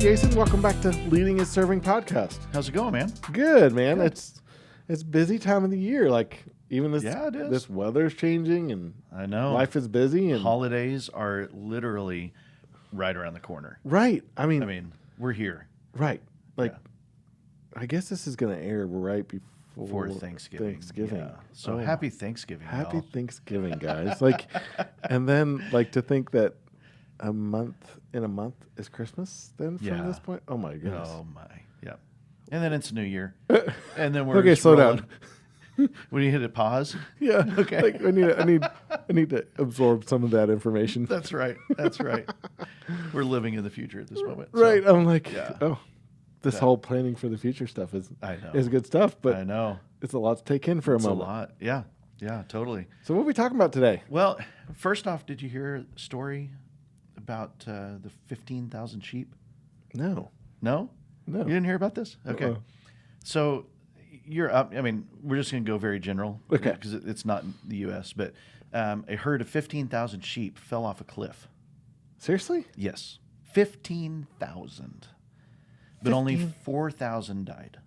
Jason. Welcome back to Leading is Serving podcast. How's it going, man? Good, man. Good. It's busy time of the year. Like even this, Yeah, it is. This weather's changing, and I know. life is busy. And holidays are literally right around the corner. right. I mean, we're here. right. Like, I guess this is going to air right before For Thanksgiving. Yeah. So happy Thanksgiving. Happy y'all. Thanksgiving, guys. Like, and then like to think that in a month is Christmas. Then from this point, oh my goodness. Oh my. Yeah. And then it's New Year. And then we're Okay, just slow rolling. down. When you hit a pause. Yeah. Okay. Like I need to absorb some of that information. That's right. That's right. We're living in the future at this moment. so- Right. I'm like, Yeah. this whole planning for the future stuff is good stuff, but I know. it's a lot to take in for It's a a moment. lot. Yeah. Yeah, totally. So what are we talking about today? Well, first off, did you hear a story about the 15,000 sheep? No. No? No. You didn't hear about this? Okay. Uh-uh. So you're up. I mean, we're just going to go very general. Okay. Because it's not in the U.S., but a herd of 15,000 sheep fell off a cliff. Seriously? Yes. 15,000. But only 4,000 died.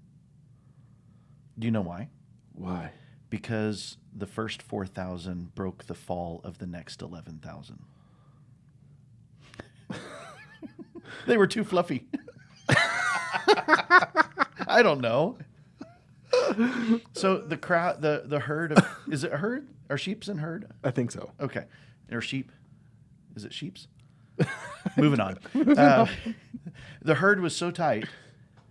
Do you know why? Why? Because the first 4,000 broke the fall of the next 11,000. They were too fluffy. I don't know. So the crowd, the herd of, is it a herd? Are sheeps in herd? I think so. Okay. Or sheep? Is it sheeps? Moving on. The herd was so tight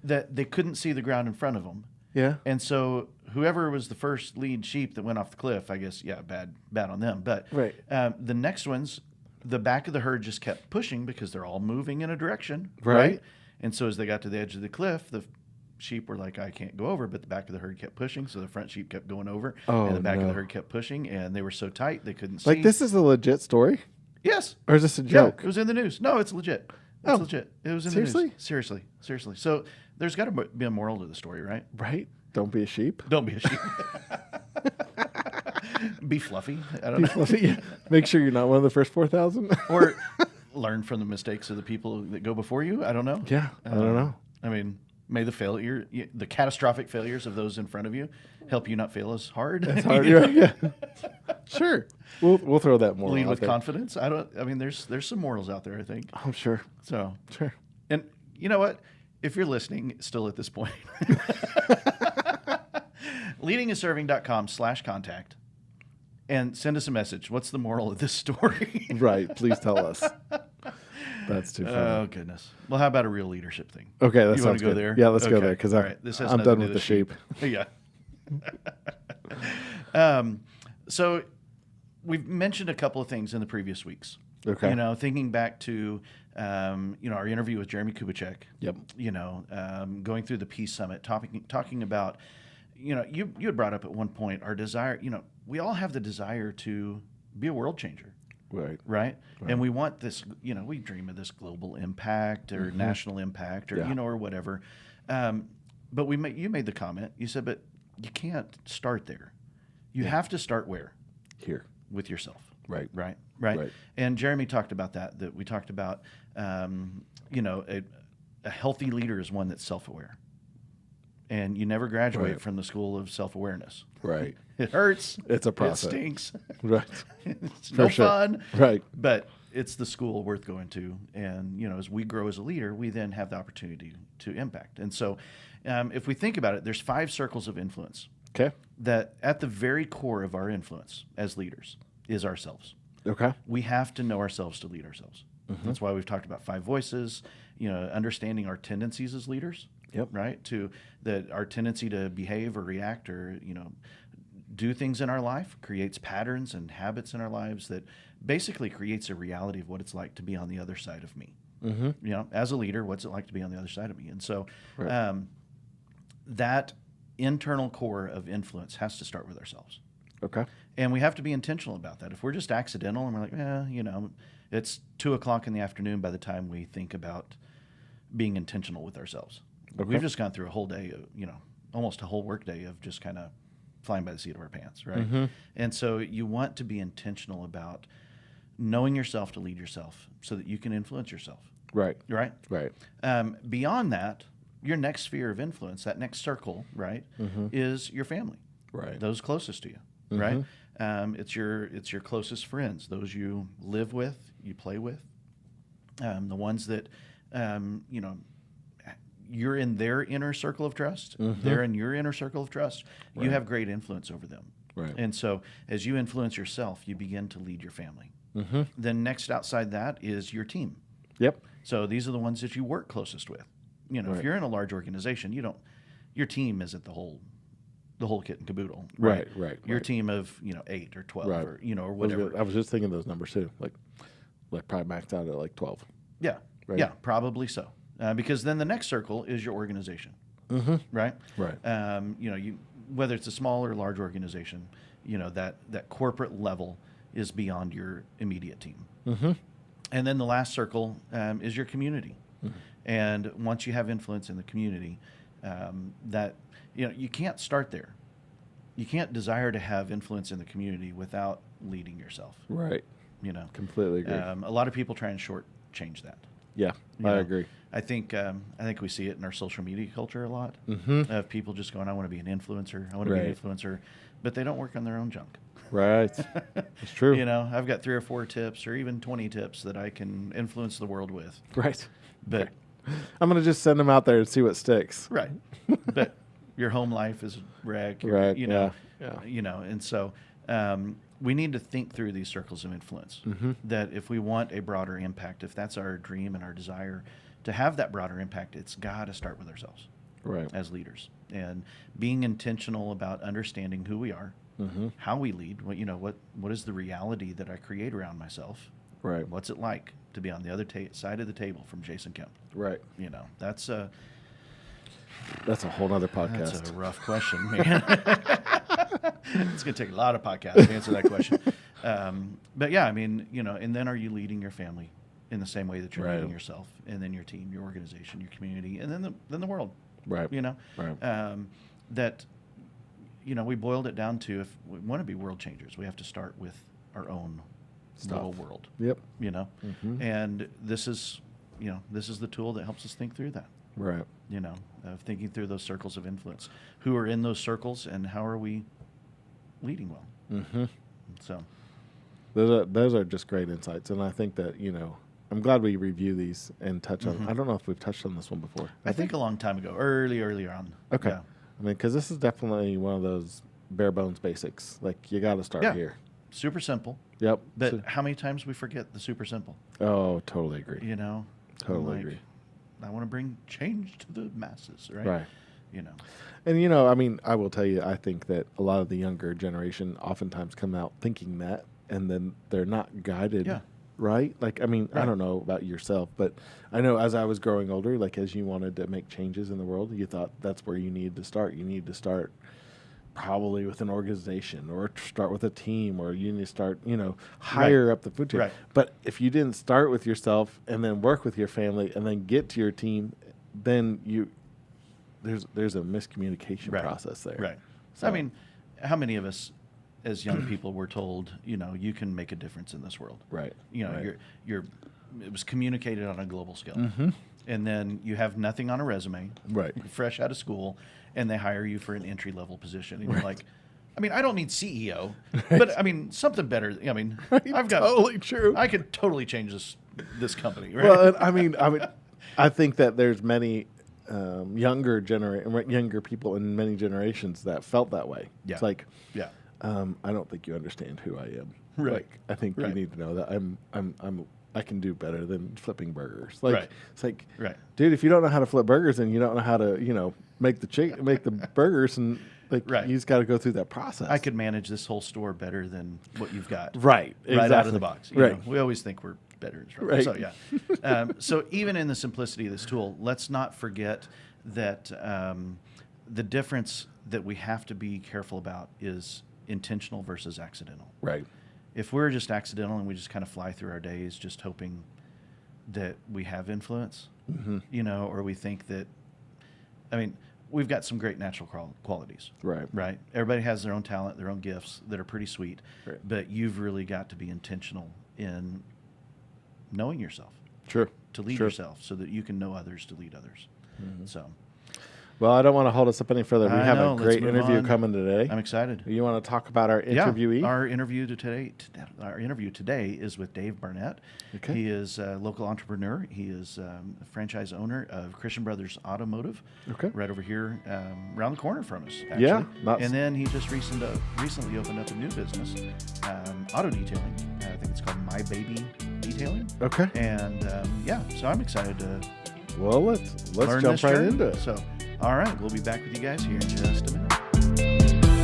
that they couldn't see the ground in front of them. Yeah. And so whoever was the first lead sheep that went off the cliff, I guess, bad on them. But Right. The next ones, the back of the herd just kept pushing because they're all moving in a direction. Right. And so as they got to the edge of the cliff, the sheep were like, I can't go over, but the back of the herd kept pushing. So the front sheep kept going over and the back of the herd kept pushing, and they were so tight they couldn't see. Like this is a legit story? Yes. Or is this a joke? Yeah, it was in the news. No, it's legit. It's legit. It was in the news. Seriously. So there's got to be a moral to the story, right? Right. Don't be a sheep. Don't be a sheep. Be fluffy. I don't know. Yeah. Make sure you're not one of the first 4,000. Or learn from the mistakes of the people that go before you. I don't know. Yeah. I don't know. I mean, may the catastrophic failures of those in front of you help you not fail as hard. It's hard. Yeah. Sure. We'll throw that moral Lead out with there. confidence. There's some morals out there, I think. I'm sure. So Sure. And you know what? If you're listening still at this point, leadingisserving.com/contact and send us a message. What's the moral of this story? Right. Please tell us. That's too funny. Oh, goodness. Well, how about a real leadership thing? Okay, that You sounds want to go good. there? Yeah, let's go Okay. there because All right. This has I'm nothing done to with do the sheep. Yeah. So we've mentioned a couple of things in the previous weeks. Okay. Thinking back to, our interview with Jeremy Kubicek. Yep. Going through the Peace Summit, talking about, you had brought up at one point our desire. We all have the desire to be a world changer. Right. And we want this, we dream of this global impact or national impact or, or whatever. But you made the comment, you said, but you can't start there. You have to start where? Here. With yourself. Right. And Jeremy talked about that we talked about, a healthy leader is one that's self-aware. And you never graduate from the school of self-awareness. Right. It hurts. It's a process. It stinks. Right. It's no fun. Right. But it's the school worth going to. And, as we grow as a leader, we then have the opportunity to impact. And so if we think about it, there's 5 circles of influence. Okay. That at the very core of our influence as leaders is ourselves. Okay. We have to know ourselves to lead ourselves. Mm-hmm. That's why we've talked about 5 voices, understanding our tendencies as leaders. Yep. Right. To that our tendency to behave or react or, do things in our life creates patterns and habits in our lives that basically creates a reality of what it's like to be on the other side of me. Mm-hmm. As a leader, what's it like to be on the other side of me? And so that internal core of influence has to start with ourselves. Okay. And we have to be intentional about that. If we're just accidental and we're like, it's 2:00 in the afternoon by the time we think about being intentional with ourselves. Okay. We've just gone through a whole day of, almost a whole work day of just kind of flying by the seat of our pants, right? Mm-hmm. And so you want to be intentional about knowing yourself to lead yourself so that you can influence yourself. Right. Right. Right. Beyond that, your next sphere of influence, that next circle, right, is your family. Right. Those closest to you. Right. It's your closest friends, those you live with, you play with, the ones that you're in their inner circle of trust. They're in your inner circle of trust. Right. You have great influence over them. Right. And so as you influence yourself, you begin to lead your family. Then next outside that is your team. Yep. So these are the ones that you work closest with. If you're in a large organization, your team isn't the whole kit and caboodle. Right. Your team of 8 or 12 or or whatever. I was just thinking those numbers too. Like probably maxed out at like 12. Yeah. Right? Yeah, probably so. Because then the next circle is your organization. Right. Right. You whether it's a small or large organization, that corporate level is beyond your immediate team. And then the last circle is your community. And once you have influence in the community, that you can't start there. You can't desire to have influence in the community without leading yourself. Right. Completely agree. A lot of people try and shortchange that. Yeah, I agree. I think we see it in our social media culture a lot of people just going, I want to be an influencer. I want to be an influencer, but they don't work on their own junk. Right. It's true. I've got 3 or 4 tips or even 20 tips that I can influence the world with. Right. But I'm going to just send them out there and see what sticks. Right. But your home life is wreck. Right. Yeah. And so we need to think through these circles of influence. That if we want a broader impact, if that's our dream and our desire to have that broader impact, it's got to start with ourselves. Right. As leaders, and being intentional about understanding who we are, how we lead. What is the reality that I create around myself? Right. What's it like to be on the other side of the table from Jason Kempf? Right. That's a whole nother podcast. That's a rough question, man. It's going to take a lot of podcasts to answer that question. But yeah, and then are you leading your family in the same way that you're leading yourself, and then your team, your organization, your community, and then the world. Right. Right. That we boiled it down to, if we want to be world changers, we have to start with our own little world. Yep. And this is the tool that helps us think through that. Right. Of thinking through those circles of influence. Who are in those circles, and how are we leading well? So those are just great insights, and I think that I'm glad we review these and touch on. I don't know if we've touched on this one before. I think a long time ago, earlier on. Okay. Yeah. Because this is definitely one of those bare bones basics. Like, you got to start here. Super simple. Yep. But how many times we forget the super simple? Oh, totally agree. Totally agree. I want to bring change to the masses, right? Right. And I will tell you, I think that a lot of the younger generation oftentimes come out thinking that, and then they're not guided. Yeah. Right? I don't know about yourself, but I know as I was growing older, as you wanted to make changes in the world, you thought that's where you needed to start. You need to start probably with an organization, or start with a team, or you need to start, higher up the food chain. Right. But if you didn't start with yourself and then work with your family and then get to your team, then there's a miscommunication process there. Right. So, how many of us as young people were told, you can make a difference in this world. Right. It was communicated on a global scale. And then you have nothing on a resume. Right. Fresh out of school, and they hire you for an entry level position. And you're like, I don't need CEO, but something better. I've got totally true. I could totally change this company. Right? Well, I think that there's many younger people in many generations that felt that way. Yeah. It's like, yeah. I don't think you understand who I am. Right. I think you need to know that I can do better than flipping burgers. It's like, dude, if you don't know how to flip burgers, then you don't know how to, make the burgers, and you just got to go through that process. I could manage this whole store better than what you've got. Right. Right out of the box. Right. We always think we're better. Right. So yeah. So even in the simplicity of this tool, let's not forget that the difference that we have to be careful about is intentional versus accidental. Right. If we're just accidental and we just kind of fly through our days just hoping that we have influence, or we think that, we've got some great natural qualities. Right. Right. Everybody has their own talent, their own gifts that are pretty sweet, right. But you've really got to be intentional in knowing yourself. Sure. to lead Sure. yourself so that you can know others to lead others. So Well, I don't want to hold us up any further. We I have know. a Let's great move interview on. coming today. I'm excited. You want to talk about our interviewee? Yeah, our interview today is with Dave Barnett. Okay. He is a local entrepreneur. He is a franchise owner of Christian Brothers Automotive. Okay. Right over here, around the corner from us. Actually. Yeah, And then he just recently opened up a new business, auto detailing. I think it's called My Baby Detailing. Okay. And so I'm excited to Well, let's learn jump this right journey. into it. So, all right, we'll be back with you guys here in just a minute.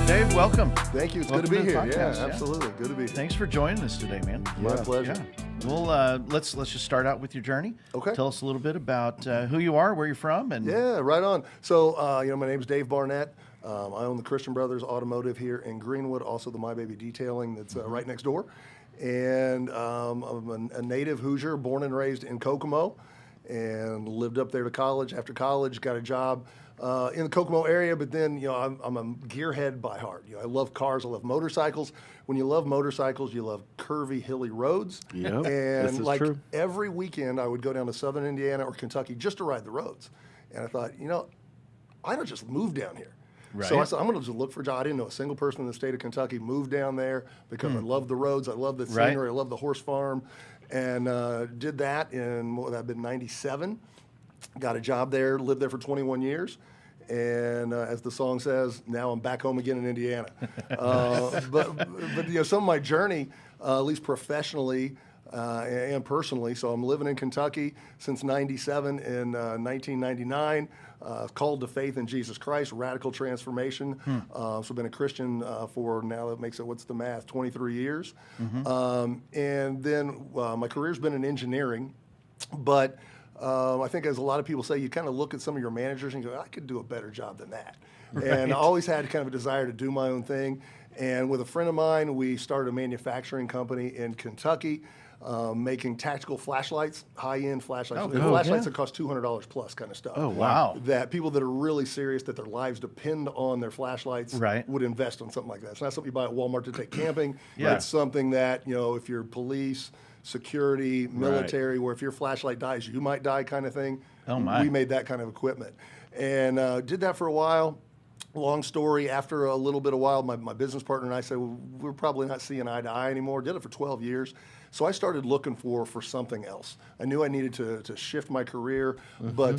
Dave, welcome. Thank you. It's Welcome good to be to the here. Yeah, podcast, yeah. absolutely. Good to be here. Thanks for joining us today, man. My pleasure. Yeah. Well, let's just start out with your journey. Okay. Tell us a little bit about who you are, where you're from, and Yeah, right on. So, my name's Dave Barnett. I own the Christian Brothers Automotive here in Greenwood, also the My Baby Detailing that's right next door. And I'm a native Hoosier, born and raised in Kokomo, and lived up there to college. After college, got a job in the Kokomo area, but then, I'm a gearhead by heart. I love cars, I love motorcycles. When you love motorcycles, you love curvy, hilly roads. Yep, And this is like true. every weekend, I would go down to southern Indiana or Kentucky just to ride the roads. And I thought, why not just move down here? So I Right. said, I'm going to just look for a job. I didn't know a single person in the state of Kentucky. Moved down there because I love the roads. I love the Right. scenery. I love the horse farm. And did that in, what would that have been, 97. Got a job there, lived there for 21 years. And as the song says, now I'm back home again in Indiana. But some of my journey, at least professionally and personally, so I'm living in Kentucky since 97. In 1999, called to faith in Jesus Christ, radical transformation. So I've been a Christian for now, that makes it, what's the math, 23 years. And then my career's been in engineering, but I think, as a lot of people say, you kind of look at some of your managers and you go, I could do a better job than that. And I always had kind of a desire to do my own thing. And with a friend of mine, we started a manufacturing company in Kentucky, making tactical flashlights, high-end flashlights. Flashlights that cost $200 plus kind of stuff. Oh, wow. That people that are really serious, that their lives depend on their flashlights, Right. would invest on something like that. It's not something you buy at Walmart to take camping. Yeah. It's something that, if you're police, security, military, where if your flashlight dies, you might die kind of thing. Oh, my. We made that kind of equipment. And did that for a while. Long story, after a little bit of while, my business partner and I said, well, we're probably not seeing eye to eye anymore. Did it for 12 years. So I started looking for something else. I knew I needed to shift my career, but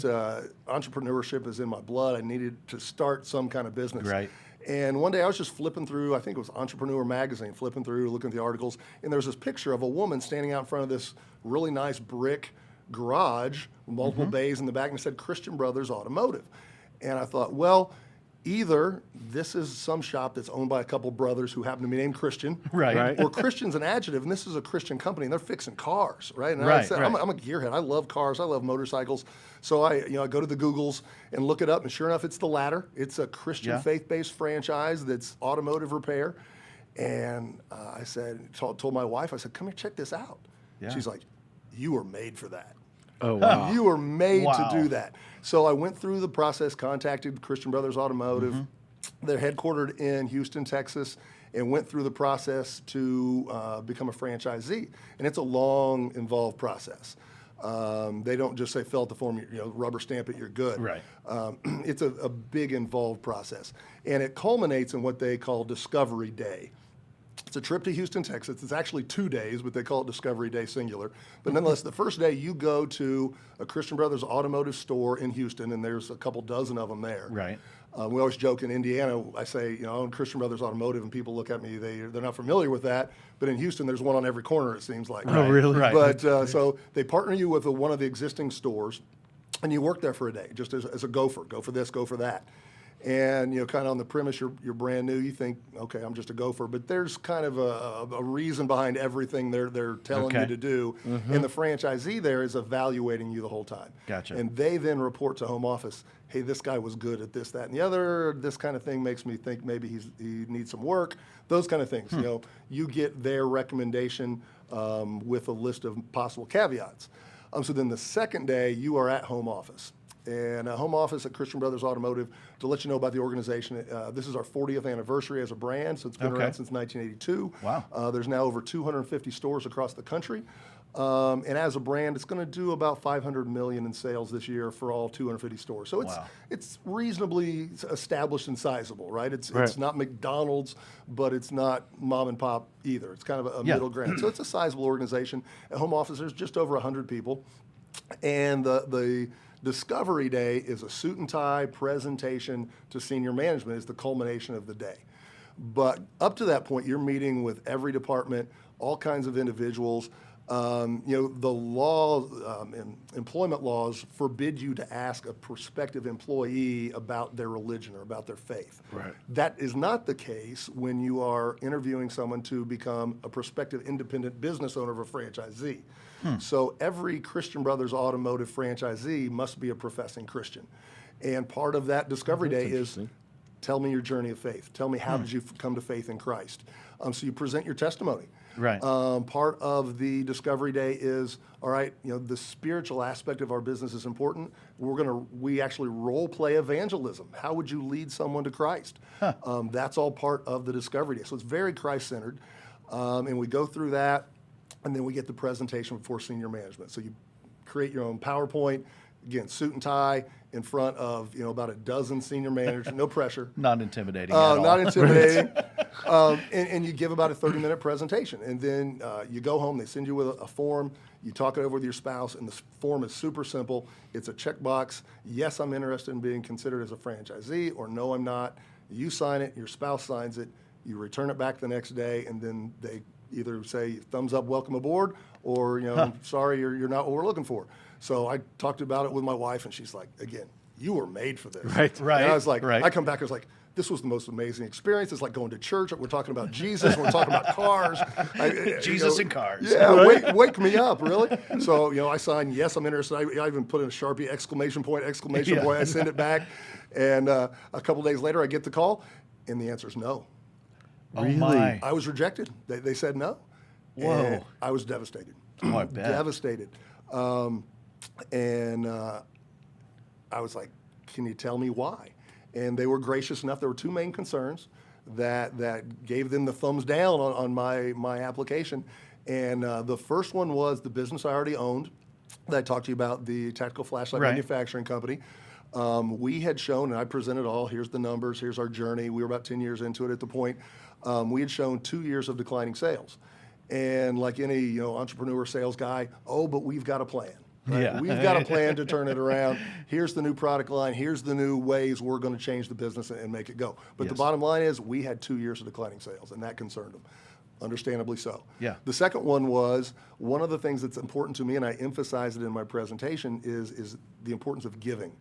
entrepreneurship is in my blood. I needed to start some kind of business. Right. And one day I was just flipping through, I think it was Entrepreneur Magazine, flipping through, looking at the articles, and there was this picture of a woman standing out in front of this really nice brick garage, multiple bays in the back, and it said Christian Brothers Automotive. And I thought, well, either this is some shop that's owned by a couple brothers who happen to be named Christian, Right. or Christian's an adjective, and this is a Christian company, and they're fixing cars, right? And I Right, said, right. I'm a gearhead. I love cars. I love motorcycles. So I go to the Googles and look it up, and sure enough, it's the latter. It's a Christian Yeah. faith-based franchise that's automotive repair. And I said, told my wife, I said, come here, check this out. Yeah. She's like, you were made for that. Oh, wow. You were made Wow. to do that. So I went through the process, contacted Christian Brothers Automotive. They're headquartered in Houston, Texas, and went through the process to become a franchisee. And it's a long, involved process. They don't just say, fill out the form, rubber stamp it, you're good. Right. It's a big, involved process. And it culminates in what they call Discovery Day. It's a trip to Houston, Texas. It's actually 2 days, but they call it Discovery Day singular. But nonetheless, the first day you go to a Christian Brothers automotive store in Houston, and there's a couple dozen of them there. Right. We always joke in Indiana, I say, I own Christian Brothers Automotive, and people look at me, they're not familiar with that. But in Houston, there's one on every corner, it seems like. Oh, really? Right. But so they partner you with one of the existing stores, and you work there for a day, just as a gopher. Go for this, go for that. And, kind of on the premise you're brand new, you think, okay, I'm just a gopher. But there's kind of a reason behind everything they're telling you to do. And the franchisee there is evaluating you the whole time. Gotcha. And they then report to home office, hey, this guy was good at this, that, and the other. This kind of thing makes me think maybe he needs some work. Those kind of things. You get their recommendation with a list of possible caveats. So then the second day, you are at home office. And Home office at Christian Brothers Automotive, to let you know about the organization, this is our 40th anniversary as a brand, so it's been around since 1982. Wow. There's now over 250 stores across the country. And as a brand, it's going to do about $500 million in sales this year for all 250 stores. So it's reasonably established and sizable, right? It's not McDonald's, but it's not mom and pop either. It's kind of a middle ground. So it's a sizable organization. At home office, there's just over 100 people. And the Discovery Day is a suit and tie presentation to senior management. Is the culmination of the day. But up to that point, you're meeting with every department, all kinds of individuals. The law, employment laws forbid you to ask a prospective employee about their religion or about their faith. Right. That is not the case when you are interviewing someone to become a prospective independent business owner of a franchisee. So every Christian Brothers Automotive franchisee must be a professing Christian. And part of that Discovery Day is, tell me your journey of faith. Tell me how did you come to faith in Christ. So you present your testimony. Right. Part of the Discovery Day is, all right, the spiritual aspect of our business is important. We actually role play evangelism. How would you lead someone to Christ? That's all part of the Discovery Day. So it's very Christ-centered. And we go through that, and then we get the presentation before senior management. So you create your own PowerPoint, again, suit and tie, in front of about a dozen senior managers, no pressure. Not intimidating at all. Not intimidating. And you give about a 30-minute presentation. And then you go home, they send you with a form, you talk it over with your spouse, and the form is super simple. It's a checkbox. Yes, I'm interested in being considered as a franchisee, or no, I'm not. You sign it, your spouse signs it, you return it back the next day, and then they either say, thumbs up, welcome aboard, or, sorry, you're not what we're looking for. So I talked about it with my wife, and she's like, again, you were made for this. Right. And I was like, I come back, I was like, this was the most amazing experience. It's like going to church. We're talking about Jesus. We're talking about cars. Jesus and cars. Yeah, right? wake me up, really. So, I signed, yes, I'm interested. I even put in a Sharpie, exclamation point. I send it back. And a couple days later, I get the call, and the answer is no. Really? Oh my. I was rejected. They said no. Whoa. And I was devastated. Oh, I bet. Devastated. And I was like, can you tell me why? And they were gracious enough. There were two main concerns that gave them the thumbs down on my application. And the first one was the business I already owned that I talked to you about, the tactical flashlight manufacturing company. We had shown, and I presented all, here's the numbers, here's our journey. We were about 10 years into it at the point. We had shown 2 years of declining sales. And like any entrepreneur sales guy, but we've got a plan. Right? Yeah. We've got a plan to turn it around. Here's the new product line. Here's the new ways we're going to change the business and make it go. But the bottom line is we had 2 years of declining sales, and that concerned them. Understandably so. Yeah. The second one was, one of the things that's important to me, and I emphasize it in my presentation, is the importance of giving.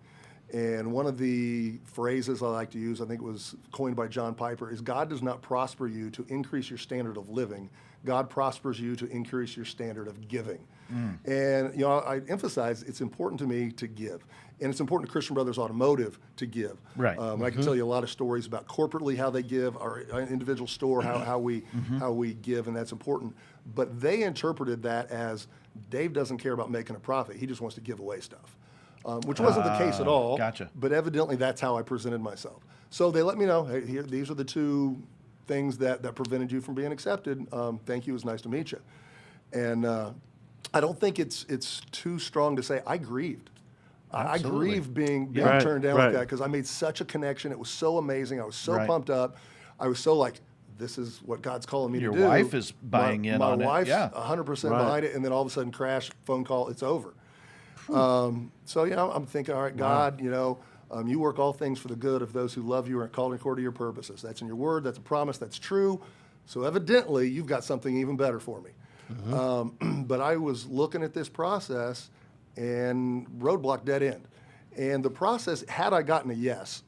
And one of the phrases I like to use, I think it was coined by John Piper, is God does not prosper you to increase your standard of living. God prospers you to increase your standard of giving. And I emphasize it's important to me to give. And it's important to Christian Brothers Automotive to give. Right. I can tell you a lot of stories about corporately how they give, our individual store, how we give, and that's important. But they interpreted that as Dave doesn't care about making a profit. He just wants to give away stuff. Which wasn't the case at all. Gotcha. But evidently that's how I presented myself. So they let me know, hey, here, these are the two things that prevented you from being accepted. Thank you. It was nice to meet you. And I don't think it's too strong to say I grieved. I grieved being turned down like that, because I made such a connection. It was so amazing. I was so pumped up. I was so like, this is what God's calling me to do. Your wife is buying in on it. My wife's Yeah. 100% behind it. And then all of a sudden crash, phone call, it's over. So, I'm thinking, all right, God, you work all things for the good of those who love you and are called according to your purposes. That's in your word. That's a promise. That's true. So evidently you've got something even better for me. But I was looking at this process and roadblock, dead end. And the process, had I gotten a yes,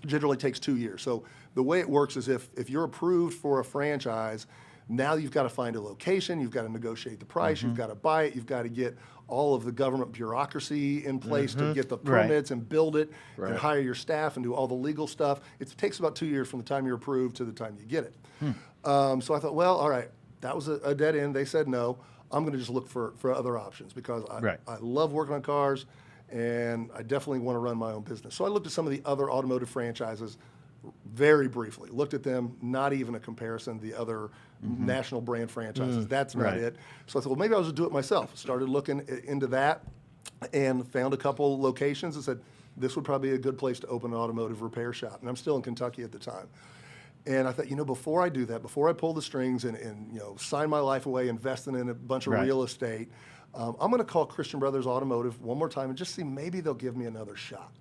generally takes 2 years. So the way it works is if you're approved for a franchise, now you've got to find a location, you've got to negotiate the price, you've got to buy it, you've got to get all of the government bureaucrocy in place to get the permits and build it and hire your staff and do all the legal stuff. It takes about 2 years from the time you're approved to the time you get it. So I thought, well, all right, that was a dead end. They said no. I'm going to just look for other options, because I love working on cars, and I definitely want to run my own business. So I looked at some of the other automotive franchises very briefly, looked at them, not even a comparison to the other national brand franchises. That's not it. So I thought, well, maybe I'll just do it myself. Started looking into that and found a couple locations and said, this would probably be a good place to open an automotive repair shop. And I'm still in Kentucky at the time. And I thought, before I do that, before I pull the strings and sign my life away, investing in a bunch of real estate, I'm going to call Christian Brothers Automotive one more time and just see maybe they'll give me another shot.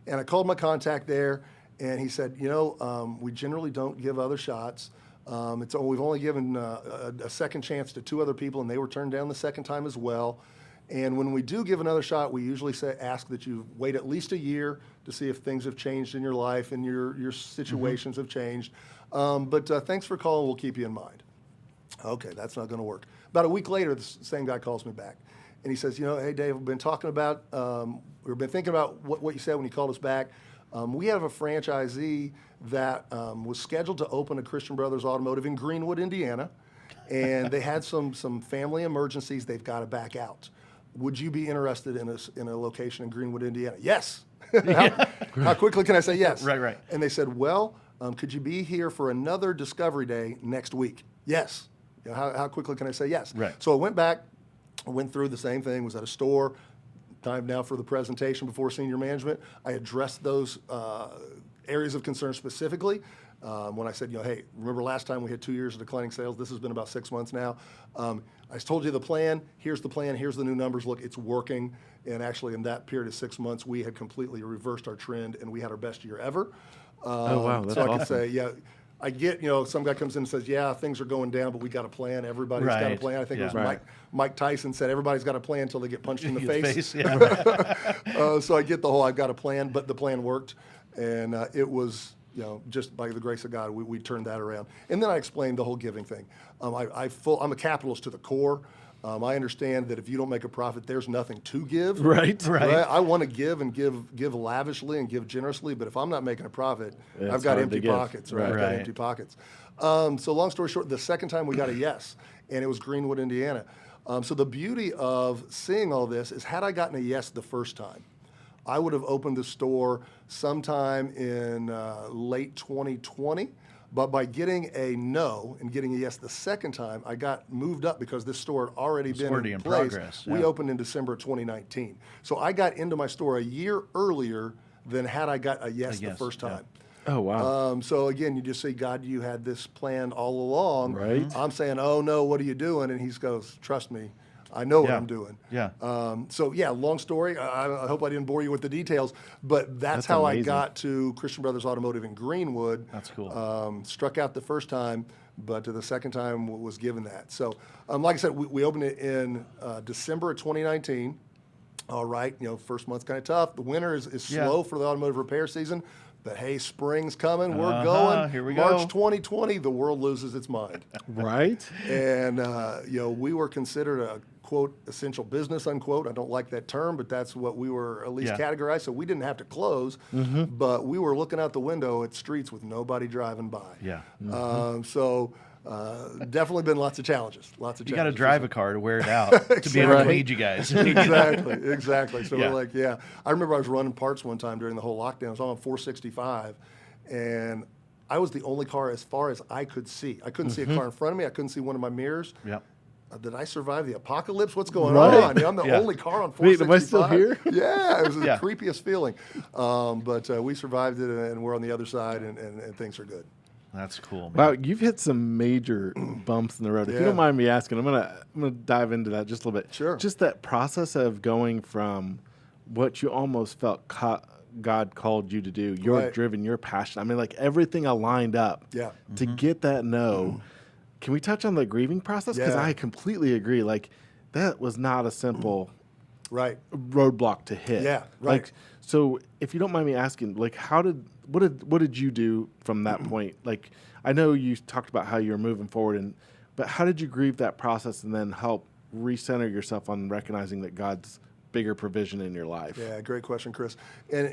And I called my contact there, and he said, we generally don't give other shots. We've only given a second chance to 2 other people, and they were turned down the second time as well. And when we do give another shot, we usually ask that you wait at least a year to see if things have changed in your life and your situations have changed. But thanks for calling. We'll keep you in mind. Okay, that's not going to work. About a week later, the same guy calls me back. And he says, hey, Dave, we've been talking about, we've been thinking about what you said when you called us back. We have a franchisee that was scheduled to open a Christian Brothers Automotive in Greenwood, Indiana. And they had some family emergencies. They've got to back out. Would you be interested in a location in Greenwood, Indiana? Yes. How quickly can I say yes? Right. And they said, well, could you be here for another Discovery Day next week? Yes. How quickly can I say yes? Right. So I went back, went through the same thing, was at a store. Time now for the presentation before senior management. I addressed those areas of concern specifically. When I said, hey, remember last time we had 2 years of declining sales? This has been about 6 months now. I told you the plan. Here's the plan. Here's the new numbers. Look, it's working. And actually, in that period of 6 months, we had completely reversed our trend, and we had our best year ever. Oh, wow. That's so I awesome. could say, I get, some guy comes in and says, things are going down, but we got a plan. Everybody's got a plan. I think it was Mike Tyson said, everybody's got a plan until they get punched in the face. So I get the whole, I've got a plan, but the plan worked. And it was, just by the grace of God, we turned that around. And then I explained the whole giving thing. I'm a capitalist to the core. I understand that if you don't make a profit, there's nothing to give. Right. I want to give and give lavishly and give generously, but if I'm not making a profit, I've got empty pockets. I've got empty pockets. So long story short, the second time we got a yes, and it was Greenwood, Indiana. So the beauty of seeing all this is, had I gotten a yes the first time, I would have opened the store sometime in late 2020. But by getting a no and getting a yes the second time, I got moved up because this store had already been in place. Progress. We opened in December of 2019. So I got into my store a year earlier than had I got a yes the first time. Oh, wow. So again, you just say, God, you had this planned all along. Right. I'm saying, oh, no, what are you doing? And he goes, trust me. I know what I'm doing. Long story. I hope I didn't bore you with the details, but that's how amazing. I got to Christian Brothers Automotive in Greenwood. That's cool. Struck out the first time, but the second time was given that. So, like I said, we opened it in December of 2019. All right, first month's kind of tough. The winter is slow for the automotive repair season. But hey, spring's coming. We're going. Here we March go. 2020, the world loses its mind. Right. And we were considered a quote essential business unquote. I don't like that term, but that's what we were at least categorized. So we didn't have to close, but we were looking out the window at streets with nobody driving by. Yeah. Definitely been lots of challenges. You got to drive a car to wear it out to be able to feed you guys. Exactly. So we're like, I remember I was running parts one time during the whole lockdown. I was on 465, and I was the only car as far as I could see. I couldn't see a car in front of me. I couldn't see one of my mirrors. Yep. Did I survive the apocalypse? What's going on? I'm the only car on 465. Wait, am I still here? Yeah, it was the creepiest feeling. But we survived it, and we're on the other side, and things are good. That's cool, man. Wow, you've hit some major bumps in the road. If you don't mind me asking, I'm gonna dive into that just a little bit. Sure. Just that process of going from what you almost felt God called you to do. You're driven, you're passionate. I mean, like everything aligned up to get that no. Can we touch on the grieving process? Because I completely agree. Like that was not a simple roadblock to hit. Yeah, right. Like, so if you don't mind me asking, like what did you do from that point? Like, I know you talked about how you were moving forward, but how did you grieve that process and then help recenter yourself on recognizing that God's bigger provision in your life? Yeah, great question, Chris. And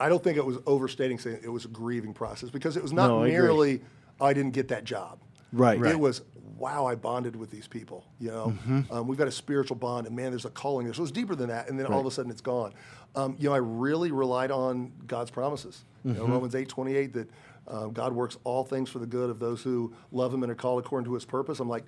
I don't think it was overstating saying it was a grieving process because it was not merely I didn't get that job. Right. It was, wow, I bonded with these people. We've got a spiritual bond, and man, there's a calling there. So it was deeper than that, and then all of a sudden it's gone. I really relied on God's promises. Romans 8:28, that God works all things for the good of those who love Him and are called according to His purpose. I'm like,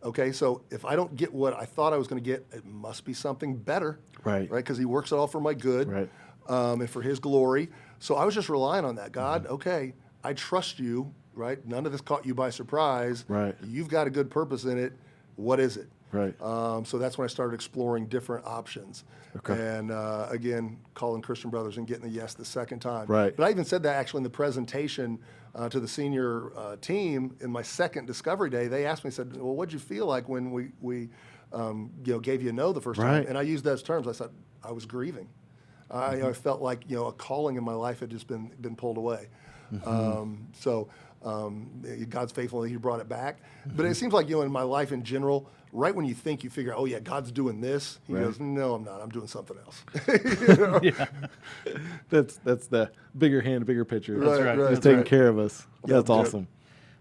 okay, so if I don't get what I thought I was going to get, it must be something better, right? Because He works it all for my good, and for His glory. So I was just relying on that. God, okay, I trust You, right? None of this caught You by surprise. Right. You've got a good purpose in it. What is it? Right. So that's when I started exploring different options. Okay. And again, calling Christian Brothers and getting a yes the second time. Right. But I even said that actually in the presentation to the senior team in my second discovery day. They asked me, said, well, what'd you feel like when we gave you a no the first time? And I used those terms. I said, I was grieving. I felt like, a calling in my life had just been pulled away. God's faithful, He brought it back. But it seems like, in my life in general, right when you think you figure, oh yeah, God's doing this, He goes, no, I'm not. I'm doing something else. Yeah. That's the bigger hand, bigger picture. That's right. He's taking care of us. That's awesome.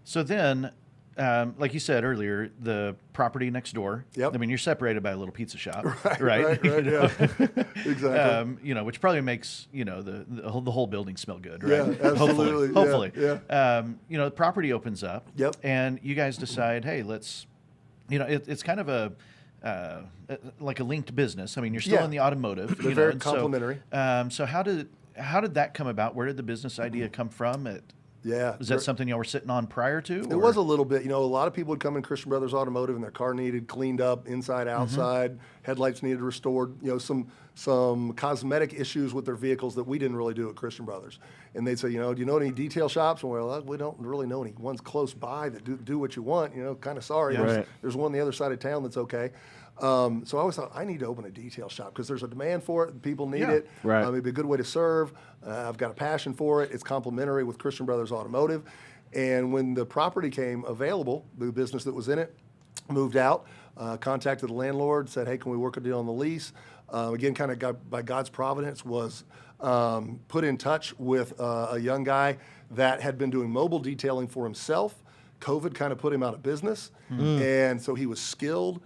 So then, like you said earlier, the property next door. Yep. I mean, you're separated by a little pizza shop, right? Right. Yeah. Exactly. Which probably makes the whole building smell good, right? Yeah, absolutely. Hopefully. Yeah. The property opens up. Yep. And you guys decide, hey, let's. It's kind of like a linked business. I mean, you're still in the automotive. They're very complementary. So how did that come about? Where did the business idea come from? Was that something y'all were sitting on prior to? It was a little bit. A lot of people would come in Christian Brothers Automotive and their car needed cleaned up inside, outside. Headlights needed restored. Some cosmetic issues with their vehicles that we didn't really do at Christian Brothers. And they'd say, do you know any detail shops? And we're like, we don't really know any ones close by that do what you want. Kind of sorry. Yeah. There's one on the other side of town that's okay. So I always thought I need to open a detail shop because there's a demand for it. People need it. Right. It'd be a good way to serve. I've got a passion for it. It's complementary with Christian Brothers Automotive. And when the property came available, the business that was in it moved out, contacted the landlord, said, hey, can we work a deal on the lease? Again, kind of by God's providence, was put in touch with a young guy that had been doing mobile detailing for himself. COVID kind of put him out of business. And so he was skilled.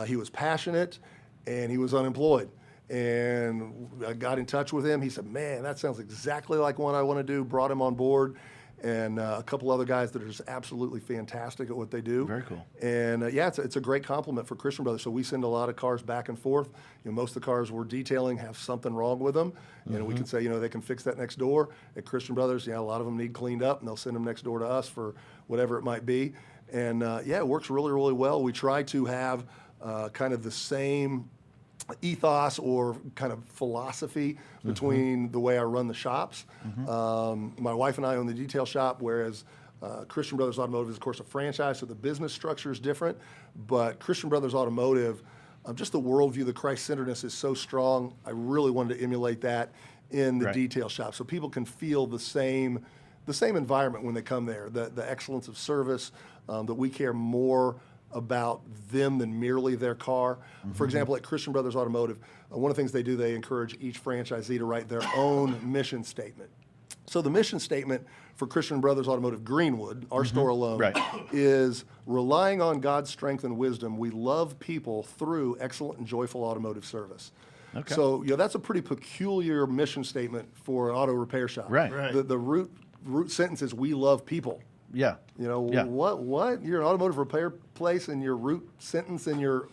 He was passionate, and he was unemployed. And I got in touch with him. He said, man, that sounds exactly like what I want to do. Brought him on board. And a couple other guys that are just absolutely fantastic at what they do. Very cool. And it's a great compliment for Christian Brothers. So we send a lot of cars back and forth. Most of the cars we're detailing have something wrong with them. And we can say, they can fix that next door. At Christian Brothers, a lot of them need cleaned up, and they'll send them next door to us for whatever it might be. And it works really, really well. We try to have kind of the same ethos or kind of philosophy between the way I run the shops. My wife and I own the detail shop, whereas Christian Brothers Automotive is, of course, a franchise, so the business structure is different. But Christian Brothers Automotive, just the worldview, the Christ-centeredness is so strong. I really wanted to emulate that in the detail shop, so people can feel the same environment when they come there. The excellence of service, that we care more about them than merely their car. For example, at Christian Brothers Automotive, one of the things they do, they encourage each franchisee to write their own mission statement. So the mission statement for Christian Brothers Automotive Greenwood, our store alone, is relying on God's strength and wisdom, we love people through excellent and joyful automotive service. Okay. So that's a pretty peculiar mission statement for an auto repair shop. Right. The root sentence is, we love people. Yeah. What? You're an automotive repair place, and your root sentence in your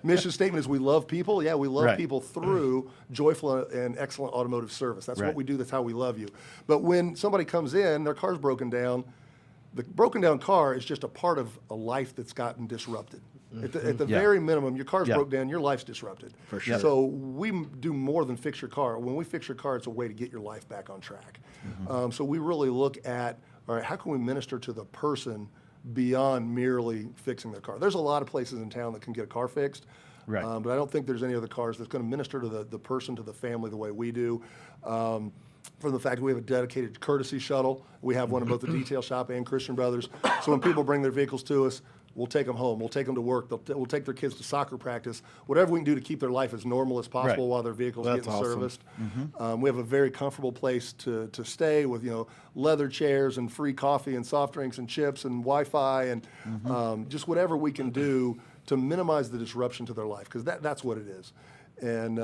mission statement is, we love people. Yeah, we love people through joyful and excellent automotive service. That's what we do. That's how we love you. But when somebody comes in, their car's broken down, the broken down car is just a part of a life that's gotten disrupted. At the very minimum, your car's broke down, your life's disrupted. For sure. So we do more than fix your car. When we fix your car, it's a way to get your life back on track. So we really look at, all right, how can we minister to the person beyond merely fixing their car? There's a lot of places in town that can get a car fixed, but I don't think there's any other cars that's going to minister to the person, to the family, the way we do. From the fact that we have a dedicated courtesy shuttle, we have one in both the detail shop and Christian Brothers. So when people bring their vehicles to us, we'll take them home. We'll take them to work. We'll take their kids to soccer practice. Whatever we can do to keep their life as normal as possible while their vehicles That's getting awesome. serviced. We have a very comfortable place to stay with, leather chairs and free coffee and soft drinks and chips and Wi-Fi and just whatever we can do to minimize the disruption to their life, because that's what it is. And,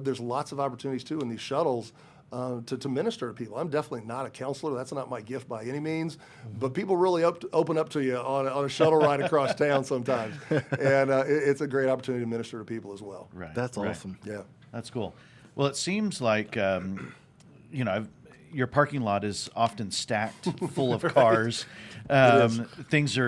there's lots of opportunities, too, in these shuttles to minister to people. I'm definitely not a counselor. That's not my gift by any means. But people really open up to you on a shuttle ride across town sometimes. And it's a great opportunity to minister to people as well. Right. That's awesome. Yeah. That's cool. Well, it seems like, your parking lot is often stacked full of cars. Things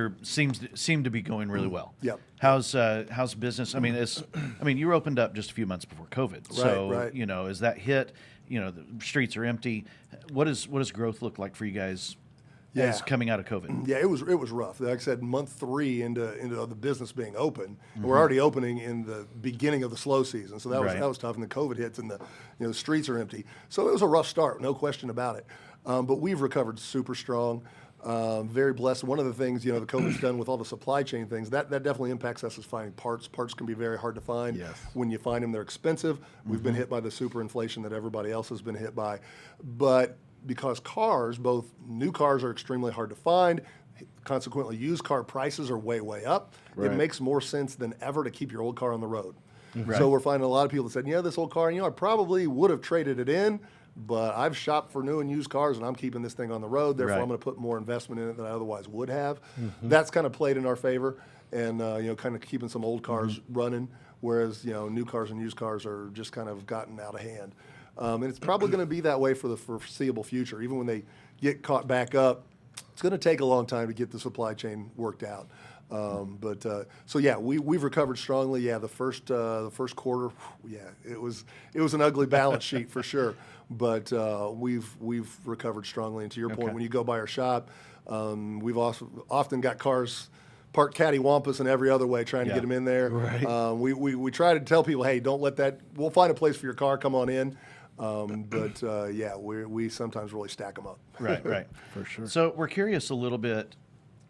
seem to be going really well. Yep. How's business? I mean, you were opened up just a few months before COVID. So, right. As that hit, the streets are empty. What does growth look like for you guys as coming out of COVID? Yeah, it was rough. Like I said, month 3 into the business being open, and we're already opening in the beginning of the slow season. So that was tough, and the COVID hits, and the streets are empty. So it was a rough start, no question about it. But we've recovered super strong. Very blessed. One of the things, the COVID's done with all the supply chain things, that definitely impacts us as finding parts. Parts can be very hard to find. Yes. When you find them, they're expensive. We've been hit by the super inflation that everybody else has been hit by. But because both new cars are extremely hard to find, consequently used car prices are way, way up, Right. it makes more sense than ever to keep your old car on the road. Right. So we're finding a lot of people that said, this old car, I probably would have traded it in, but I've shopped for new and used cars, and I'm keeping this thing on the road. Therefore, Right. I'm going to put more investment in it than I otherwise would have. That's kind of played in our favor, and kind of keeping some old cars running, whereas new cars and used cars are just kind of gotten out of hand. And it's probably going to be that way for the foreseeable future. Even when they get caught back up, it's going to take a long time to get the supply chain worked out. We've recovered strongly. Yeah, the first quarter, it was an ugly balance sheet for sure. But we've recovered strongly. And to your point, when you go by our shop, we've also often got cars parked cattywampus and every other way trying to get them in there. Right. We try to tell people, hey, don't let that. We'll find a place for your car. Come on in. We sometimes really stack them up. Right. For sure. So we're curious a little bit,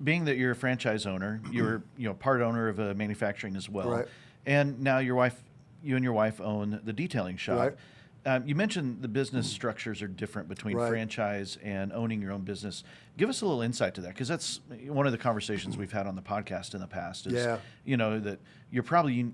being that you're a franchise owner, you're part owner of a manufacturing as well, Right. and now you and your wife own the detailing shop. Right. You mentioned the business structures are different between Right. franchise and owning your own business. Give us a little insight to that, because that's one of the conversations we've had on the podcast in the past. Is that you're probably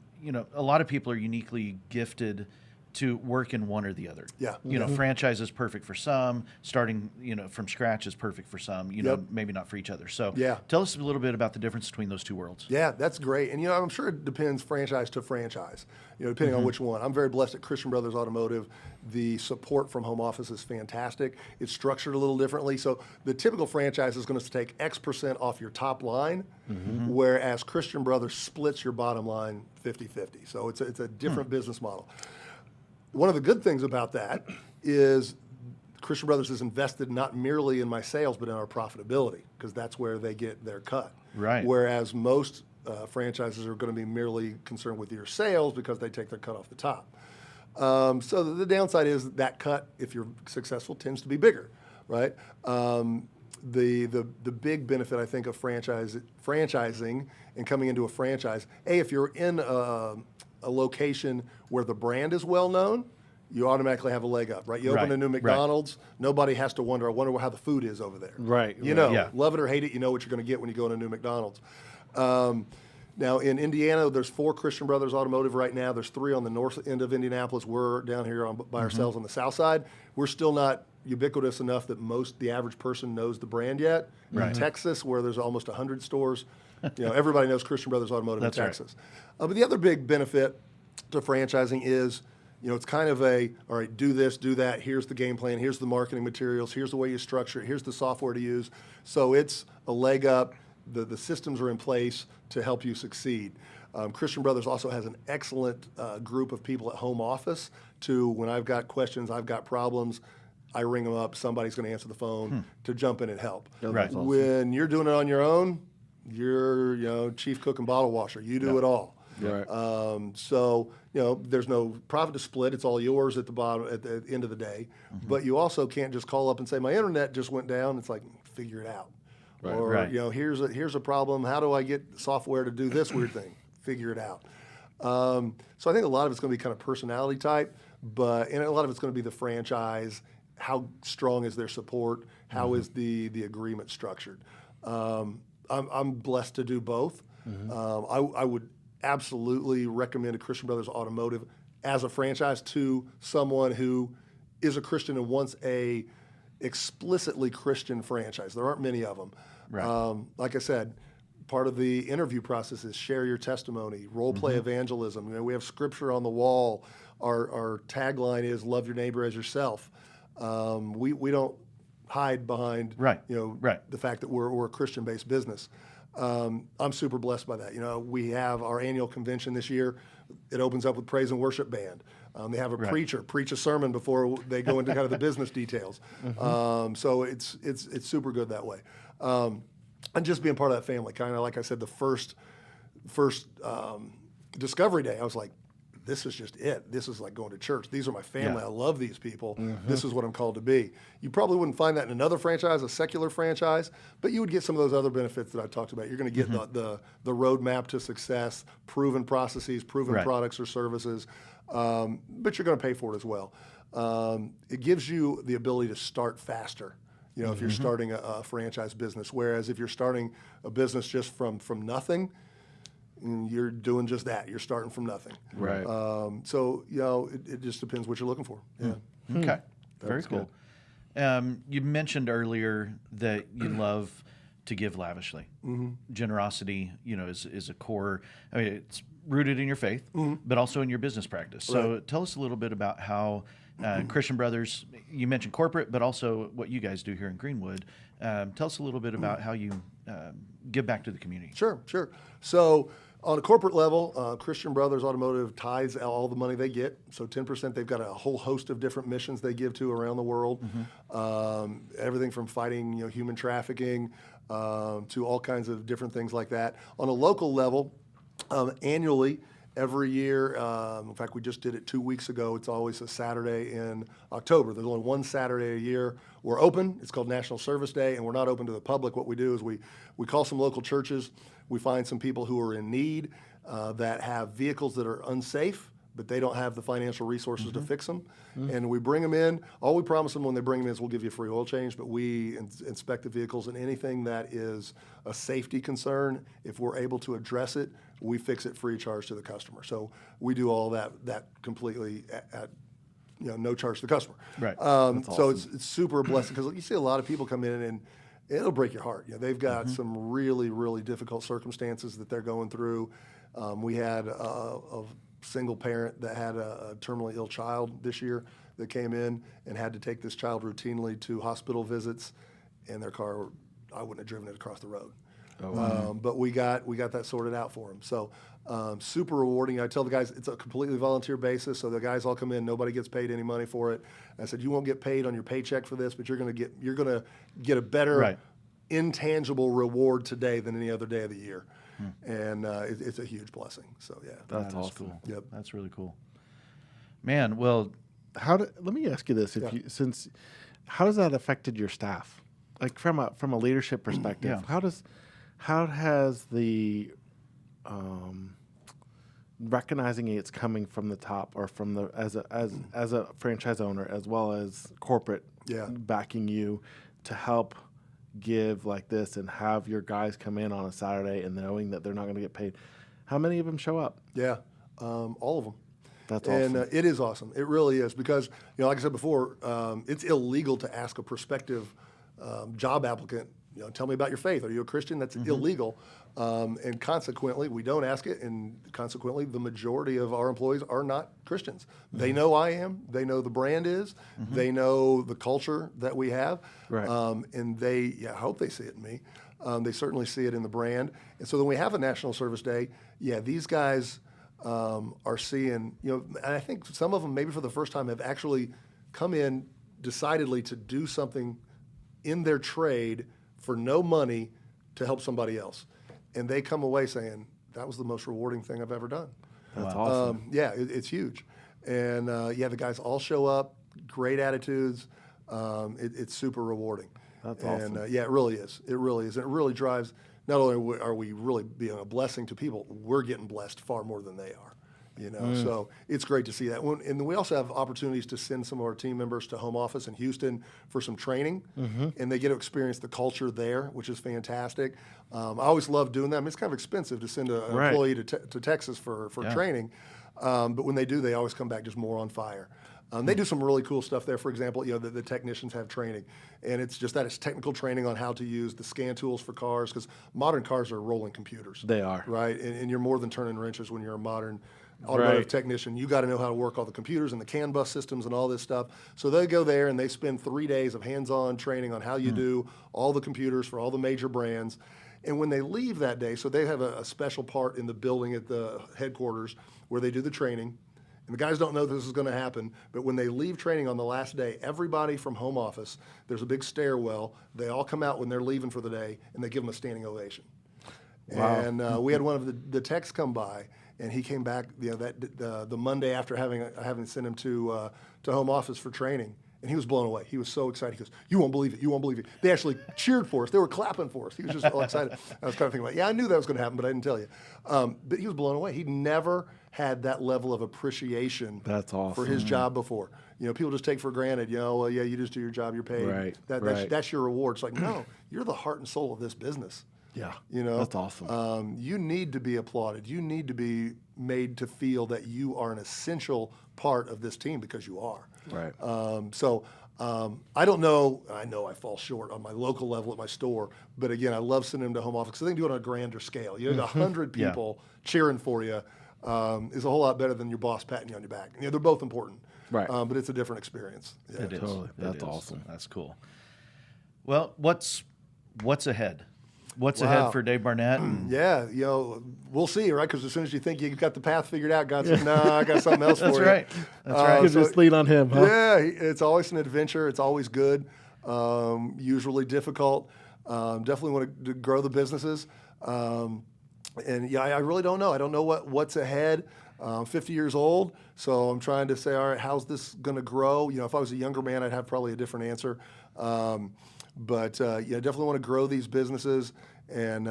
a lot of people are uniquely gifted to work in one or the other. Yeah. Franchise is perfect for some. Starting, from scratch is perfect for some. Maybe not for each other. So, tell us a little bit about the difference between those two worlds. Yeah, that's great. And, I'm sure it depends franchise to franchise, depending on which one. I'm very blessed at Christian Brothers Automotive. The support from home office is fantastic. It's structured a little differently. So the typical franchise is going to take X% off your top line, whereas Christian Brothers splits your bottom line 50-50. So it's a different business model. One of the good things about that is Christian Brothers is invested not merely in my sales, but in our profitability, because that's where they get their cut. Right. Whereas most franchises are going to be merely concerned with your sales because they take their cut off the top. So the downside is that cut, if you're successful, tends to be bigger, right? The big benefit, I think, of franchising and coming into a franchise, if you're in a location where the brand is well known, you automatically have a leg up, right? You open a new McDonald's, nobody has to wonder how the food is over there. Right. Love it or hate it, you know what you're going to get when you go in a new McDonald's. Now, in Indiana, there's 4 Christian Brothers Automotive right now. There's 3 on the north end of Indianapolis. We're down here by ourselves on the south side. We're still not ubiquitous enough that the average person knows the brand yet. Right. In Texas, where there's almost 100 stores, everybody knows Christian Brothers Automotive That's in Texas. But the other big benefit to franchising is, it's kind of all right, do this, do that. Here's the game plan. Here's the marketing materials. Here's the way you structure it. Here's the software to use. So it's a leg up. The systems are in place to help you succeed. Christian Brothers also has an excellent group of people at home office when I've got questions, I've got problems, I ring them up, somebody's going to answer the phone to jump in and help. Right. Awesome. When you're doing it on your own, you're chief cook and bottle washer. You do it all. Right. There's no profit to split. It's all yours at the end of the day. But you also can't just call up and say, my internet just went down. It's like, figure it out. Or, here's a problem. How do I get software to do this weird thing? Figure it out. So I think a lot of it's going to be kind of personality type, and a lot of it's going to be the franchise. How strong is their support? How is the agreement structured? I'm blessed to do both. I would absolutely recommend a Christian Brothers Automotive as a franchise to someone who is a Christian and wants a explicitly Christian franchise. There aren't many of them. Right. Like I said, part of the interview process is share your testimony, role play evangelism. We have scripture on the wall. Our tagline is love your neighbor as yourself. We don't hide behind the fact that we're a Christian-based business. I'm super blessed by that. We have our annual convention this year. It opens up with praise and worship band. They have a preacher preach a sermon before they go into kind of the business details. So it's super good that way. And just being part of that family, kind of like I said, the first Discovery Day, I was like, this is just it. This is like going to church. These are my family. I love these people. This is what I'm called to be. You probably wouldn't find that in another franchise, a secular franchise, but you would get some of those other benefits that I talked about. You're going to get the roadmap to success, proven processes, proven products or services, but you're going to pay for it as well. It gives you the ability to start faster. If you're starting a franchise business, whereas if you're starting a business just from nothing, you're doing just that. You're starting from nothing. Right. So, it just depends what you're looking for. Yeah. Okay. Very cool. You mentioned earlier that you love to give lavishly. Generosity, is a core. I mean, it's rooted in your faith, but also in your business practice. So tell us a little bit about how Christian Brothers, you mentioned corporate, but also what you guys do here in Greenwood. Tell us a little bit about how you give back to the community. Sure. So on a corporate level, Christian Brothers Automotive tithes all the money they get. So 10%, they've got a whole host of different missions they give to around the world. Everything from fighting human trafficking to all kinds of different things like that. On a local level, annually, every year, in fact, we just did it 2 weeks ago. It's always a Saturday in October. There's only one Saturday a year. We're open. It's called National Service Day, and we're not open to the public. What we do is we call some local churches. We find some people who are in need that have vehicles that are unsafe, but they don't have the financial resources to fix them. And we bring them in. All we promise them when they bring them in is we'll give you a free oil change, but we inspect the vehicles, and anything that is a safety concern, if we're able to address it, we fix it free of charge to the customer. So we do all that completely at no charge to the customer. Right. So it's super blessed because you see a lot of people come in and it'll break your heart. They've got some really, really difficult circumstances that they're going through. We had a single parent that had a terminally ill child this year that came in and had to take this child routinely to hospital visits, and their car, I wouldn't have driven it across the road. Oh, wow. But we got that sorted out for them. So super rewarding. I tell the guys it's a completely volunteer basis, so the guys all come in. Nobody gets paid any money for it. I said you won't get paid on your paycheck for this, but you're going to get a better intangible reward today than any other day of the year. And it's a huge blessing. So yeah, that's awesome. Cool. Yep, that's really cool. Man, well, let me ask you this: how does that affected your staff? Like from a leadership perspective, how has the recognizing it's coming from the top or from the as a franchise owner as well as corporate backing you to help give like this and have your guys come in on a Saturday and knowing that they're not going to get paid? How many of them show up? Yeah, all of them. That's awesome. And it is awesome. It really is because, like I said before, it's illegal to ask a prospective job applicant, tell me about your faith. Are you a Christian? That's illegal. And consequently, we don't ask it. And consequently, the majority of our employees are not Christians. They know I am. They know the brand is. They know the culture that we have. Right. And I hope they see it in me. They certainly see it in the brand. And so when we have a National Service Day, these guys are seeing, and I think some of them maybe for the first time have actually come in decidedly to do something in their trade for no money to help somebody else. And they come away saying, that was the most rewarding thing I've ever done. That's awesome. It's huge. And the guys all show up, great attitudes. It's super rewarding. That's and awesome. yeah, it really is. It really is. And it really drives. Not only are we really being a blessing to people, we're getting blessed far more than they are. So it's great to see that. And we also have opportunities to send some of our team members to home office in Houston for some training, and they get to experience the culture there, which is fantastic. I always love doing that. I mean, it's kind of expensive to send an employee to Texas for training, but when they do, they always come back just more on fire. They do some really cool stuff there. For example, the technicians have training, and it's just that it's technical training on how to use the scan tools for cars, because modern cars are rolling computers. They are. Right, and you're more than turning wrenches when you're a modern automotive technician. You got to know how to work all the computers and the CAN bus systems and all this stuff. So they go there and they spend 3 days of hands-on training on how you do all the computers for all the major brands. And when they leave that day, so they have a special part in the building at the headquarters where they do the training. And the guys don't know this is going to happen, but when they leave training on the last day, everybody from home office, there's a big stairwell. They all come out when they're leaving for the day, and they give them a standing ovation. Wow. And we had one of the techs come by, and he came back the Monday after having sent him to home office for training, and he was blown away. He was so excited. He goes, "You won't believe it. You won't believe it." They actually cheered for us. They were clapping for us. He was just all excited. I was kind of thinking about, yeah, I knew that was going to happen, but I didn't tell you. But he was blown away. He'd never had that level of appreciation for his job before. People just take for granted, well, yeah, you just do your job, you're paid. Right. That's your reward. It's like, no, you're the heart and soul of this business. Yeah, that's awesome. You need to be applauded. You need to be made to feel that you are an essential part of this team, because you are. Right. I don't know. I know I fall short on my local level at my store, but again, I love sending them to home office because they can do it on a grander scale. 100 people cheering for you is a whole lot better than your boss patting you on your back. They're both important. Right. But it's a different experience. Yeah. It is. Totally. That's awesome. That's cool. Well, what's ahead? What's ahead for Dave Barnett? Yeah, we'll see, right? Because as soon as you think you've got the path figured out, God says, "No, I got something else for you." That's right. You just lean on him, huh? Yeah, it's always an adventure. It's always good. Usually difficult. Definitely want to grow the businesses. And yeah, I really don't know. I don't know what's ahead. I'm 50 years old, so I'm trying to say, all right, how's this going to grow? If I was a younger man, I'd have probably a different answer. But definitely want to grow these businesses and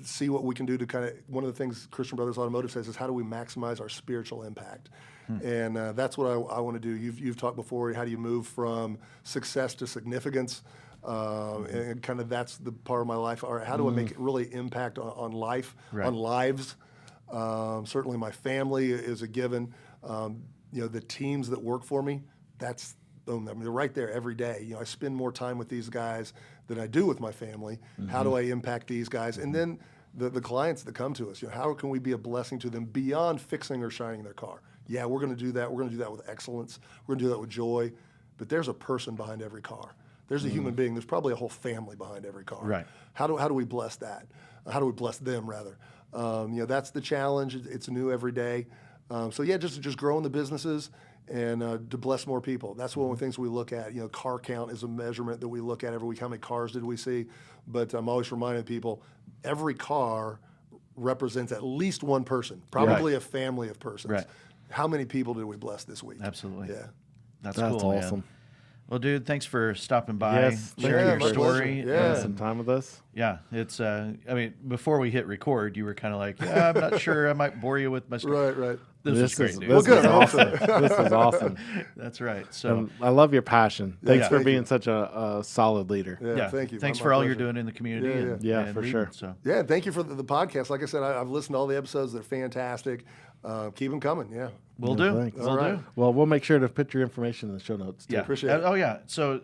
see what we can do to kind of. One of the things Christian Brothers Automotive says is, how do we maximize our spiritual impact? And that's what I want to do. You've talked before. How do you move from success to significance? And kind of that's the part of my life. Or how do I make it really impact on life, on lives? Certainly, my family is a given. The teams that work for me, that's. They're right there every day. I spend more time with these guys than I do with my family. How do I impact these guys? And then the clients that come to us, how can we be a blessing to them beyond fixing or shining their car? Yeah, we're going to do that. We're going to do that with excellence. We're going to do that with joy. But there's a person behind every car. There's a human being. There's probably a whole family behind every car. Right. How do we bless that? How do we bless them, rather? That's the challenge. It's new every day. Just growing the businesses and to bless more people. That's one of the things we look at. Car count is a measurement that we look at every week. How many cars did we see? But I'm always reminding people, every car represents at least one person, probably a family of persons. Right. How many people did we bless this week? Absolutely. Yeah. That's cool, awesome. Man. Well, dude, thanks for stopping by, Yes, sharing your my story. pleasure. Yeah. Some time with us. Yeah, it's. Before we hit record, you were kind of like, "Yeah, I'm not sure. I might bore you with my story." Right. This is great, dude. This good. is awesome. This is awesome. That's right. So I love your passion. Thanks for Thank being you. such a solid leader. Yeah, thank you. Thanks My for all pleasure. you're doing in the community. Yeah, and for leading, sure. So Yeah, thank you for the podcast. Like I said, I've listened to all the episodes. They're fantastic. Keep them coming. Yeah. we'll do. Thanks. We'll All right. do. Well, we'll make sure to put your information in the show notes, too. Yeah. Appreciate it. Oh yeah. So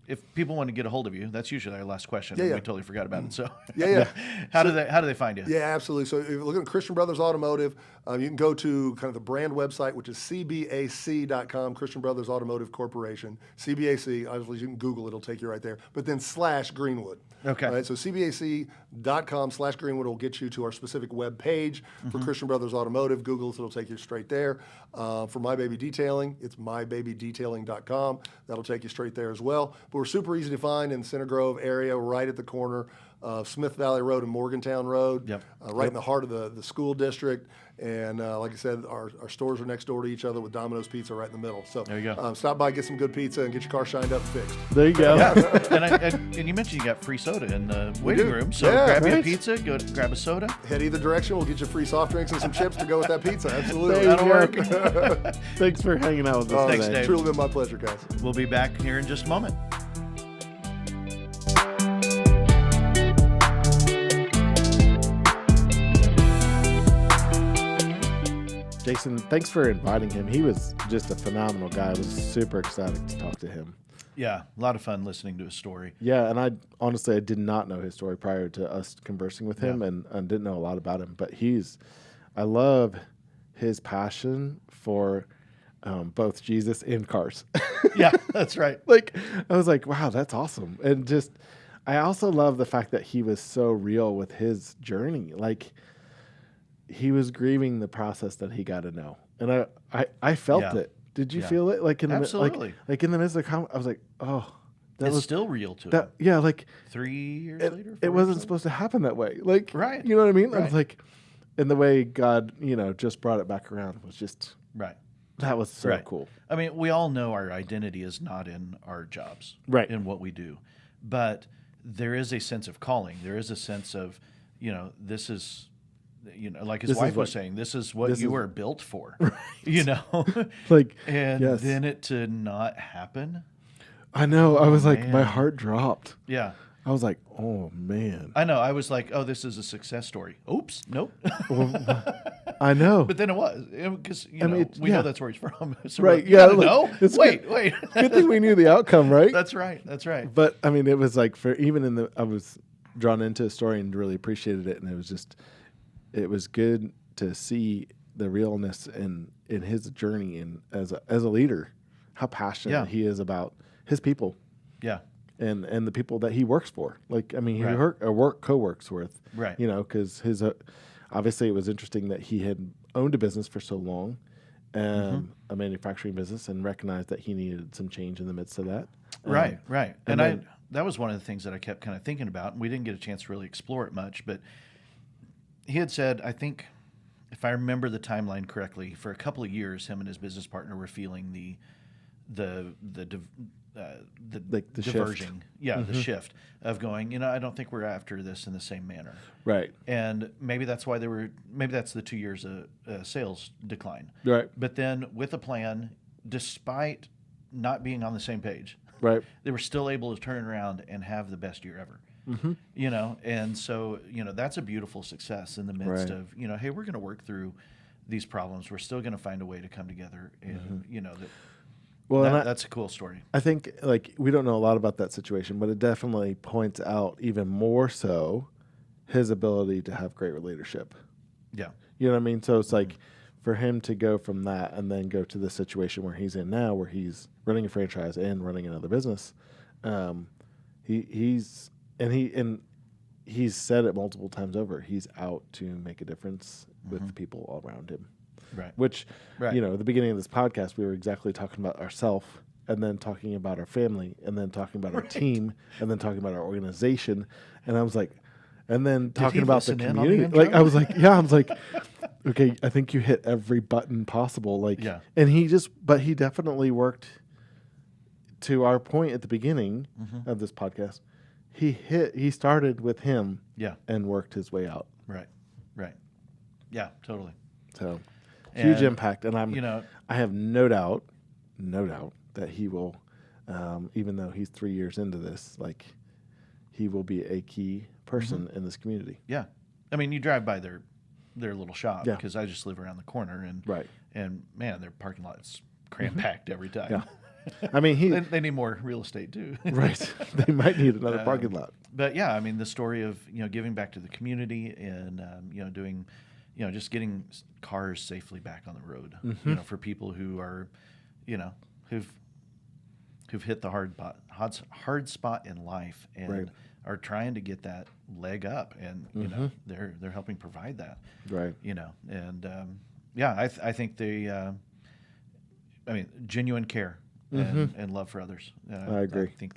if people want to get a hold of you, that's usually our last question. and Yeah. We totally forgot about it. So Yeah. how do they find you? Yeah, absolutely. So if you're looking at Christian Brothers Automotive, you can go to kind of the brand website, which is cbac.com, Christian Brothers Automotive Corporation. CBAC, obviously you can Google it, it'll take you right there. But then /Greenwood. Okay. All right, so cbac.com/Greenwood will get you to our specific web page for Christian Brothers Automotive. Google it, it'll take you straight there. For My Baby Detailing, it's mybabydetailing.com. That'll take you straight there as well. But we're super easy to find in the Center Grove area, right at the corner of Smith Valley Road and Morgantown Road, Yep. right in the heart of the school district. And like I said, our stores are next door to each other with Domino's Pizza right in the middle. So there you go. Stop by, get some good pizza, and get your car shined up and fixed. There you go. Yeah, and you mentioned you got free soda in the waiting room, so grab you a pizza, go grab a soda. Head either direction, we'll get you free soft drinks and some chips to go with that pizza. Absolutely. There you That'll go. Thanks for hanging out with us Thanks, today. Dave. Truly been my pleasure, guys. We'll be back here in just a moment. Jason, thanks for inviting him. He was just a phenomenal guy. I was super excited to talk to him. Yeah, a lot of fun listening to his story. Yeah, and I did not know his story prior to us conversing with him, and didn't know a lot about him. But I love his passion for both Jesus and cars. Yeah, that's right. Like, I was like, wow, that's awesome. And just, I also love the fact that he was so real with his journey. Like, he was grieving the process that he got to know, and I felt it. Did you feel it? Like in the Absolutely. like in the midst of the I was like, oh, that It's was still real to him. that. Yeah, like 3 years it, later? it 4 wasn't years supposed to happen that way. Like, Right. You know what I mean? I was Right. like, and the way God, just brought it back around was just later? Right. that was so Right. cool. I mean, we all know our identity is not in our jobs, Right. in what we do, but there is a sense of calling. There is a sense of, this is, like his This is wife was what- saying, this is what this you is- were built for, Like, and yes. then it to not happen. I know. I was like, my man. heart dropped. Yeah. I was like, oh man. I know. I was like, oh, this is a success story. Oops. Nope. I know. But then it was, because, I mean, we yeah. know that's where he's from. So Right, we're like, yeah, like, no? it's Wait. Good thing we knew the outcome, right? That's right. That's right. But I mean, it was like I was drawn into a story and really appreciated it, and it was good to see the realness in his journey and as a leader, how passionate he is about his people. Yeah. And the people that he works for. Like, I mean, he Right. co-works with. Right. Because obviously it was interesting that he had owned a business for so long, a manufacturing business, and recognized that he needed some change in the midst of that. Right. And then- that was one of the things that I kept kind of thinking about, and we didn't get a chance to really explore it much, but he had said, I think, if I remember the timeline correctly, for a couple of years, him and his business partner were feeling the diversion, shift. the shift of going, I don't think we're after this in the same manner. Right. And maybe that's why maybe that's the 2 years of sales decline. Right. But then with a plan, despite not being on the same page, Right. they were still able to turn around and have the best year ever. And so, that's a beautiful success in the midst of, hey, we're going to work through these problems. We're still going to find a way to come together. And, that's a cool story. I think, like, we don't know a lot about that situation, but it definitely points out even more so his ability to have great leadership. Yeah. You know what I mean? So it's like for him to go from that and then go to the situation where he's in now, where he's running a franchise and running another business. He's said it multiple times over. He's out to make a difference with the people all around him. Right. Which, Right. at the beginning of this podcast, we were exactly talking about ourselves, and then talking about our family, and then talking about our team, and then talking about our organization. And I was like, and then talking he about the listen in on the community. intro? Like, I was like, yeah, I was like, okay, I think you hit every button possible. Like, Yeah. and but he definitely worked to our point at the beginning of this podcast. He started with him Yeah. and worked his way out. Right. Yeah, totally. So huge And, impact. And I have no doubt that he will, even though he's 3 years into this, like, he will be a key person in this community. Yeah. I mean, you drive by their little shop, Yeah. because I just live around the corner, and Right. and man, their parking lot's cram-packed every time. Yeah. I mean, they need more real estate too. right. They might need another parking lot. But yeah, I mean, the story of giving back to the community and doing, just getting cars safely back on the road. For people who are, who've hit the hard spot in life and Right. are trying to get that leg up, and they're helping provide that. Right. And I think they, genuine care and love for others. I agree. I think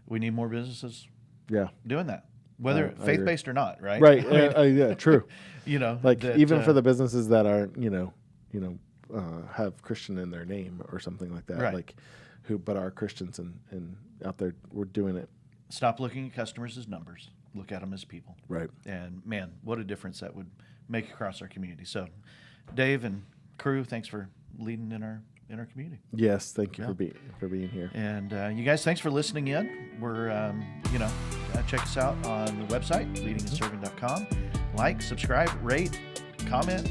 we need more businesses Yeah. doing that. whether faith-based or not, right? Right. Yeah, true. You know, Like that, even for the businesses that aren't, have Christian in their name or something like that, Right. like but are Christians and out there, we're doing it. Stop looking at customers as numbers. Look at them as people. Right. And man, what a difference that would make across our community. So, Dave and crew, thanks for leading in our community. Yes, thank you for being here. And you guys, thanks for listening in. We're check us out on the website leadingandserving.com. Like, subscribe, rate, comment,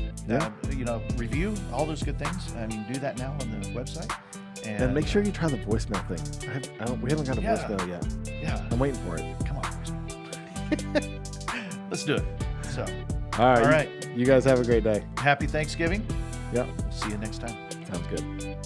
review, all those good things. I mean, do that now on the website. And make sure you try the voicemail thing. We haven't got a voicemail yet. Yeah. I'm waiting for it. Come on, voicemail. Let's do it. So, all right. You guys have a great day. Happy Thanksgiving. Yep. See you next time. Sounds good.